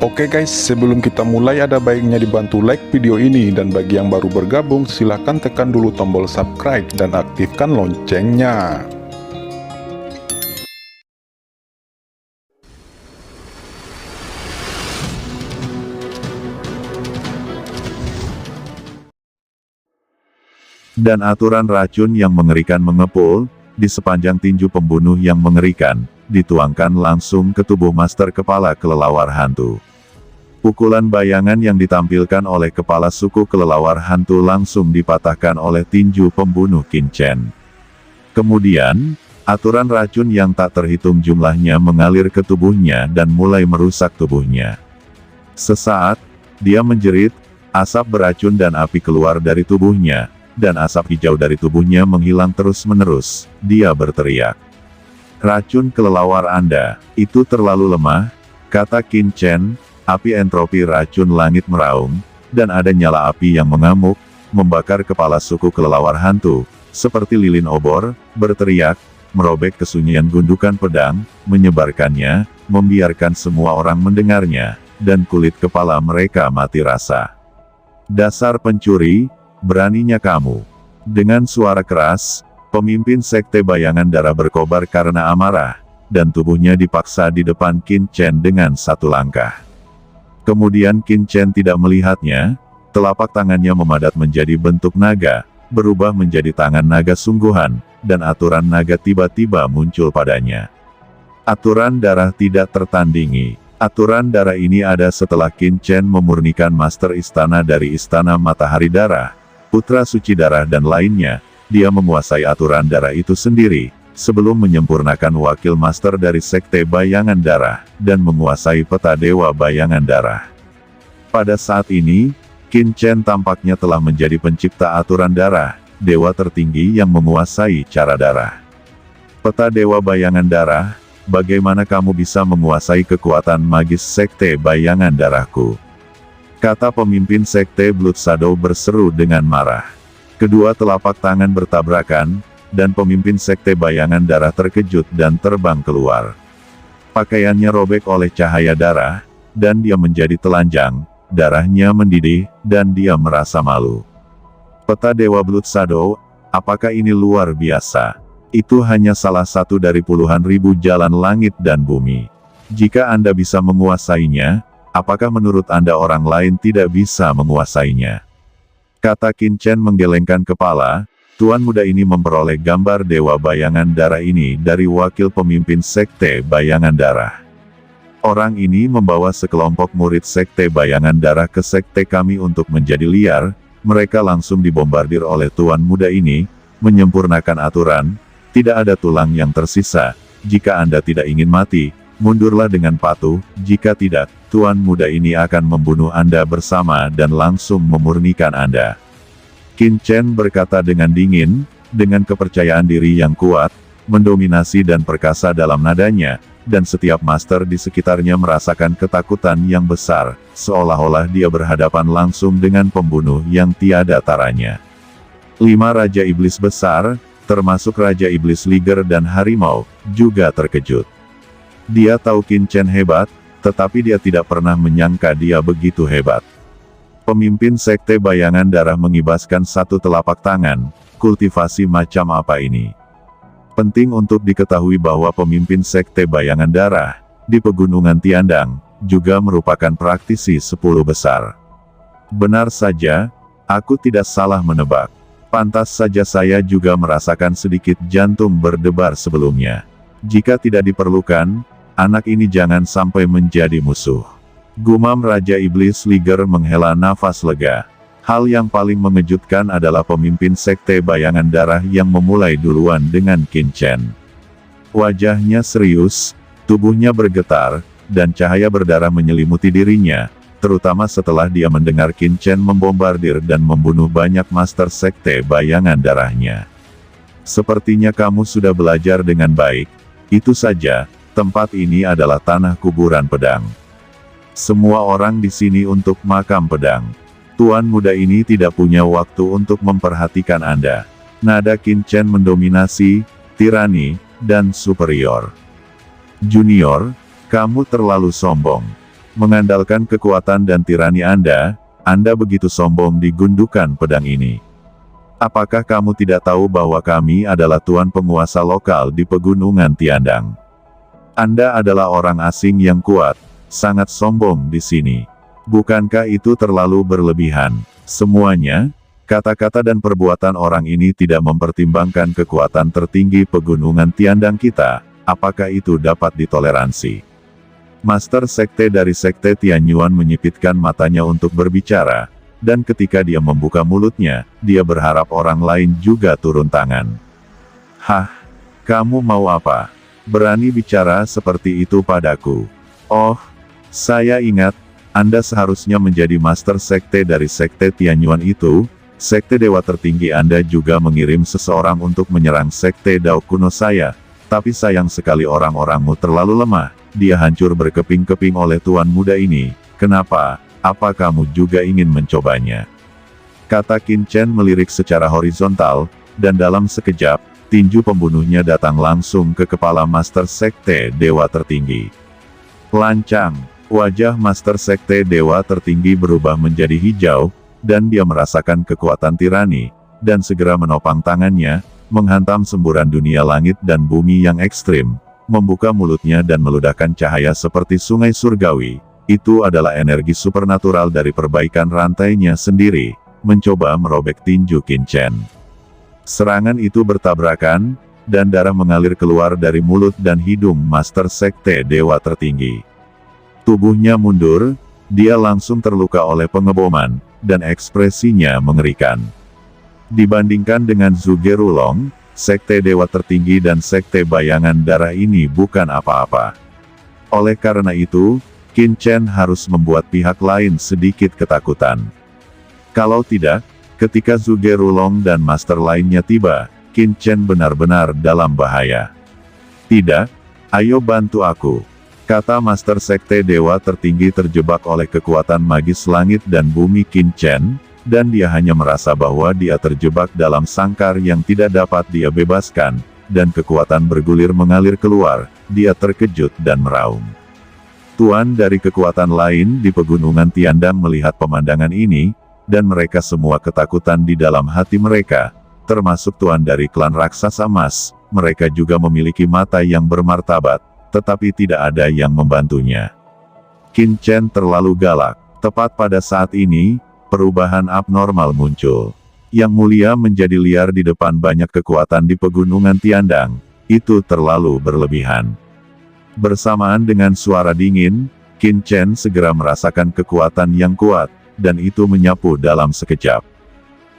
Oke guys, sebelum kita mulai ada baiknya dibantu like video ini, dan bagi yang baru bergabung silahkan tekan dulu tombol subscribe dan aktifkan loncengnya. Dan aturan racun yang mengerikan mengepul di sepanjang tinju pembunuh yang mengerikan dituangkan langsung ke tubuh master kepala kelelawar hantu. Pukulan bayangan yang ditampilkan oleh kepala suku kelelawar hantu langsung dipatahkan oleh tinju pembunuh Qin Chen. Kemudian, aturan racun yang tak terhitung jumlahnya mengalir ke tubuhnya dan mulai merusak tubuhnya. Sesaat, dia menjerit, asap beracun dan api keluar dari tubuhnya, dan asap hijau dari tubuhnya menghilang terus-menerus. Dia berteriak, "Racun kelelawar Anda, itu terlalu lemah," kata Qin Chen. Api entropi racun langit meraung, dan ada nyala api yang mengamuk, membakar kepala suku kelelawar hantu, seperti lilin obor, berteriak, merobek kesunyian gundukan pedang, menyebarkannya, membiarkan semua orang mendengarnya, dan kulit kepala mereka mati rasa. "Dasar pencuri, beraninya kamu!" Dengan suara keras, pemimpin sekte bayangan darah berkobar karena amarah, dan tubuhnya dipaksa di depan Qin Chen dengan satu langkah. Kemudian Qin Chen tidak melihatnya, telapak tangannya memadat menjadi bentuk naga, berubah menjadi tangan naga sungguhan, dan aturan naga tiba-tiba muncul padanya. Aturan darah tidak tertandingi. Aturan darah ini ada setelah Qin Chen memurnikan master istana dari Istana Matahari Darah, Putra Suci Darah dan lainnya. Dia menguasai aturan darah itu sendiri, sebelum menyempurnakan wakil master dari Sekte Bayangan Darah, dan menguasai peta Dewa Bayangan Darah. Pada saat ini, Qin Chen tampaknya telah menjadi pencipta aturan darah, dewa tertinggi yang menguasai cara darah. Peta Dewa Bayangan Darah, bagaimana kamu bisa menguasai kekuatan magis Sekte Bayangan Darahku? Kata pemimpin Sekte Blood Shadow berseru dengan marah. Kedua telapak tangan bertabrakan, dan pemimpin Sekte Bayangan Darah terkejut dan terbang keluar. Pakaiannya robek oleh cahaya darah, dan dia menjadi telanjang, darahnya mendidih, dan dia merasa malu. Peta Dewa Blood Shadow, apakah ini luar biasa? Itu hanya salah satu dari puluhan ribu jalan langit dan bumi. Jika Anda bisa menguasainya, apakah menurut Anda orang lain tidak bisa menguasainya? Kata Qin Chen menggelengkan kepala. Tuan muda ini memperoleh gambar Dewa Bayangan Darah ini dari wakil pemimpin Sekte Bayangan Darah. Orang ini membawa sekelompok murid Sekte Bayangan Darah ke sekte kami untuk menjadi liar. Mereka langsung dibombardir oleh tuan muda ini, menyempurnakan aturan, tidak ada tulang yang tersisa. Jika Anda tidak ingin mati, mundurlah dengan patuh, jika tidak, tuan muda ini akan membunuh Anda bersama dan langsung memurnikan Anda. Qin Chen berkata dengan dingin, dengan kepercayaan diri yang kuat, mendominasi dan perkasa dalam nadanya, dan setiap master di sekitarnya merasakan ketakutan yang besar, seolah-olah dia berhadapan langsung dengan pembunuh yang tiada taranya. 5 Raja Iblis besar, termasuk Raja Iblis Liger dan Harimau, juga terkejut. Dia tahu Qin Chen hebat, tetapi dia tidak pernah menyangka dia begitu hebat. Pemimpin Sekte Bayangan Darah mengibaskan satu telapak tangan. Kultivasi macam apa ini? Penting untuk diketahui bahwa pemimpin Sekte Bayangan Darah, di Pegunungan Tiandang, juga merupakan praktisi 10 besar. Benar saja, aku tidak salah menebak. Pantas saja saya juga merasakan sedikit jantung berdebar sebelumnya. Jika tidak diperlukan, anak ini jangan sampai menjadi musuh. Gumam Raja Iblis Liger menghela nafas lega. Hal yang paling mengejutkan adalah pemimpin Sekte Bayangan Darah yang memulai duluan dengan Qin Chen. Wajahnya serius, tubuhnya bergetar, dan cahaya berdarah menyelimuti dirinya, terutama setelah dia mendengar Qin Chen membombardir dan membunuh banyak master Sekte Bayangan Darahnya. Sepertinya kamu sudah belajar dengan baik. Itu saja, tempat ini adalah tanah kuburan pedang. Semua orang di sini untuk makam pedang. Tuan muda ini tidak punya waktu untuk memperhatikan Anda. Nada Qin Chen mendominasi, tirani, dan superior. Junior, kamu terlalu sombong. Mengandalkan kekuatan dan tirani Anda begitu sombong di gundukan pedang ini. Apakah kamu tidak tahu bahwa kami adalah tuan penguasa lokal di pegunungan Tiandang? Anda adalah orang asing yang kuat, sangat sombong di sini. Bukankah itu terlalu berlebihan? Semuanya, kata-kata dan perbuatan orang ini tidak mempertimbangkan kekuatan tertinggi pegunungan Tiandang kita. Apakah itu dapat ditoleransi? Master Sekte dari Sekte Tianyuan menyipitkan matanya untuk berbicara, dan ketika dia membuka mulutnya, dia berharap orang lain juga turun tangan. Hah? Kamu mau apa? Berani bicara seperti itu padaku? Oh, saya ingat, Anda seharusnya menjadi Master Sekte dari Sekte Tianyuan itu. Sekte Dewa tertinggi Anda juga mengirim seseorang untuk menyerang Sekte Dao kuno saya, tapi sayang sekali orang-orangmu terlalu lemah. Dia hancur berkeping-keping oleh tuan muda ini. Kenapa? Apa kamu juga ingin mencobanya? Kata Qin Chen melirik secara horizontal, dan dalam sekejap, tinju pembunuhnya datang langsung ke kepala Master Sekte Dewa tertinggi. Lancang, wajah Master Sekte Dewa tertinggi berubah menjadi hijau, dan dia merasakan kekuatan tirani, dan segera menopang tangannya, menghantam semburan dunia langit dan bumi yang ekstrim, membuka mulutnya dan meludahkan cahaya seperti sungai surgawi. Itu adalah energi supernatural dari perbaikan rantainya sendiri, mencoba merobek tinju Qin Chen. Serangan itu bertabrakan, dan darah mengalir keluar dari mulut dan hidung Master Sekte Dewa tertinggi. Tubuhnya mundur, dia langsung terluka oleh pengeboman, dan ekspresinya mengerikan. Dibandingkan dengan Zhuge Rulong, Sekte Dewa tertinggi dan Sekte Bayangan Darah ini bukan apa-apa. Oleh karena itu, Qin Chen harus membuat pihak lain sedikit ketakutan. Kalau tidak, ketika Zhuge Rulong dan master lainnya tiba, Qin Chen benar-benar dalam bahaya. Tidak, ayo bantu aku, kata Master Sekte Dewa tertinggi terjebak oleh kekuatan magis langit dan bumi Qin Chen, dan dia hanya merasa bahwa dia terjebak dalam sangkar yang tidak dapat dia bebaskan, dan kekuatan bergulir mengalir keluar. Dia terkejut dan meraung. Tuan dari kekuatan lain di pegunungan Tiandang melihat pemandangan ini, dan mereka semua ketakutan di dalam hati mereka, termasuk tuan dari klan raksasa emas. Mereka juga memiliki mata yang bermartabat, tetapi tidak ada yang membantunya. Qin Chen terlalu galak. Tepat pada saat ini, perubahan abnormal muncul. Yang mulia menjadi liar di depan banyak kekuatan di pegunungan Tiandang. Itu terlalu berlebihan. Bersamaan dengan suara dingin, Qin Chen segera merasakan kekuatan yang kuat, dan itu menyapu dalam sekejap.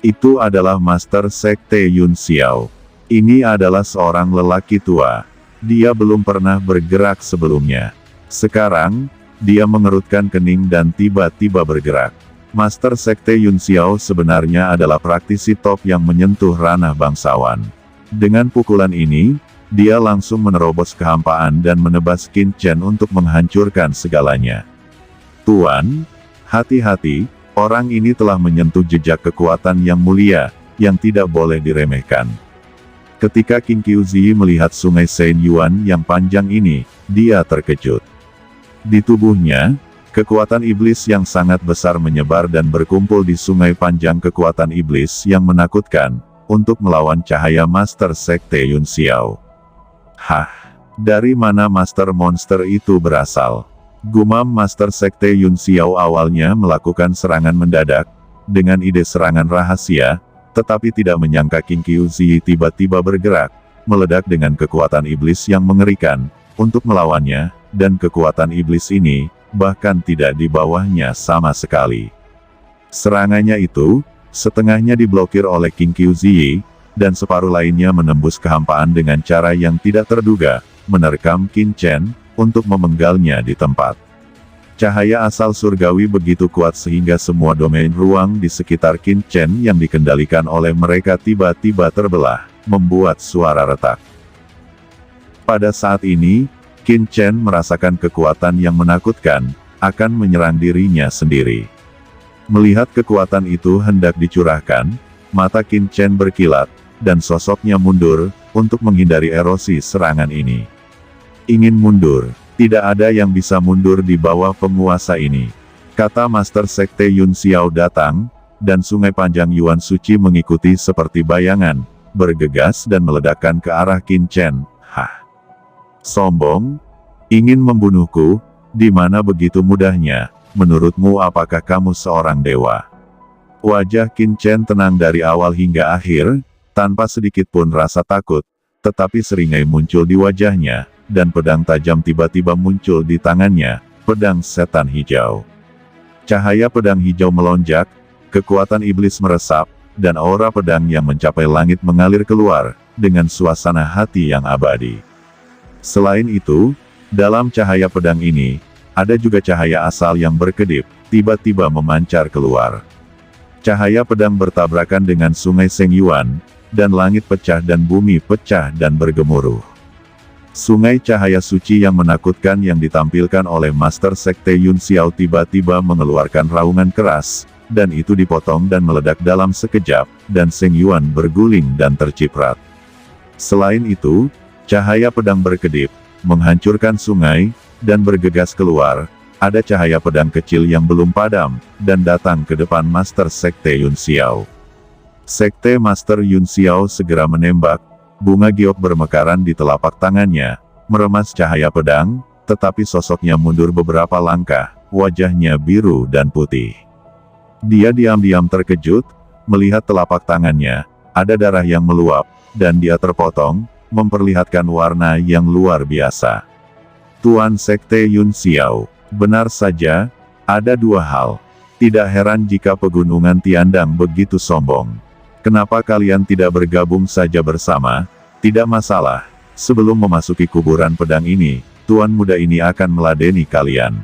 Itu adalah Master Sekte Yun Xiao. Ini adalah seorang lelaki tua. Dia belum pernah bergerak sebelumnya. Sekarang, dia mengerutkan kening dan tiba-tiba bergerak. Master Sekte Yun Xiao sebenarnya adalah praktisi top yang menyentuh ranah bangsawan. Dengan pukulan ini, dia langsung menerobos kehampaan dan menebas Qin Chen untuk menghancurkan segalanya. Tuan, hati-hati, orang ini telah menyentuh jejak kekuatan yang mulia, yang tidak boleh diremehkan. Ketika Qin Qiuzi melihat sungai Saint Yuan yang panjang ini, dia terkejut. Di tubuhnya, kekuatan iblis yang sangat besar menyebar dan berkumpul di sungai panjang kekuatan iblis yang menakutkan, untuk melawan cahaya Master Sekte Yun Xiao. Hah? Dari mana Master Monster itu berasal? Gumam Master Sekte Yun Xiao awalnya melakukan serangan mendadak, dengan ide serangan rahasia, tetapi tidak menyangka Qin Qiuzi tiba-tiba bergerak, meledak dengan kekuatan iblis yang mengerikan, untuk melawannya, dan kekuatan iblis ini, bahkan tidak di bawahnya sama sekali. Serangannya itu, setengahnya diblokir oleh Qin Qiuzi, dan separuh lainnya menembus kehampaan dengan cara yang tidak terduga, menerkam Qin Chen, untuk memenggalnya di tempat. Cahaya asal surgawi begitu kuat sehingga semua domain ruang di sekitar Qin Chen yang dikendalikan oleh mereka tiba-tiba terbelah, membuat suara retak. Pada saat ini, Qin Chen merasakan kekuatan yang menakutkan, akan menyerang dirinya sendiri. Melihat kekuatan itu hendak dicurahkan, mata Qin Chen berkilat, dan sosoknya mundur, untuk menghindari erosi serangan ini. Ingin mundur. Tidak ada yang bisa mundur di bawah penguasa ini. Kata Master Sekte Yun Xiao datang, dan sungai panjang Yuan Suci mengikuti seperti bayangan, bergegas dan meledakkan ke arah Qin Chen. Hah! Sombong? Ingin membunuhku? Di mana begitu mudahnya? Menurutmu apakah kamu seorang dewa? Wajah Qin Chen tenang dari awal hingga akhir, tanpa sedikit pun rasa takut, tetapi seringai muncul di wajahnya, dan pedang tajam tiba-tiba muncul di tangannya, pedang setan hijau. Cahaya pedang hijau melonjak, kekuatan iblis meresap, dan aura pedang yang mencapai langit mengalir keluar, dengan suasana hati yang abadi. Selain itu, dalam cahaya pedang ini, ada juga cahaya asal yang berkedip, tiba-tiba memancar keluar. Cahaya pedang bertabrakan dengan sungai Sengyuan, dan langit pecah dan bumi pecah dan bergemuruh. Sungai cahaya suci yang menakutkan yang ditampilkan oleh Master Sekte Yun Xiao tiba-tiba mengeluarkan raungan keras, dan itu dipotong dan meledak dalam sekejap, dan Sengyuan berguling dan terciprat. Selain itu, cahaya pedang berkedip, menghancurkan sungai, dan bergegas keluar. Ada cahaya pedang kecil yang belum padam, dan datang ke depan Master Sekte Yun Xiao. Sekte Master Yun Xiao segera menembak. Bunga giok bermekaran di telapak tangannya, meremas cahaya pedang, tetapi sosoknya mundur beberapa langkah, wajahnya biru dan putih. Dia diam-diam terkejut, melihat telapak tangannya, ada darah yang meluap, dan dia terpotong, memperlihatkan warna yang luar biasa. Tuan Sekte Yun Xiao, benar saja, ada dua hal. Tidak heran jika pegunungan Tiandang begitu sombong. Kenapa kalian tidak bergabung saja bersama? Tidak masalah. Sebelum memasuki kuburan pedang ini, tuan muda ini akan meladeni kalian.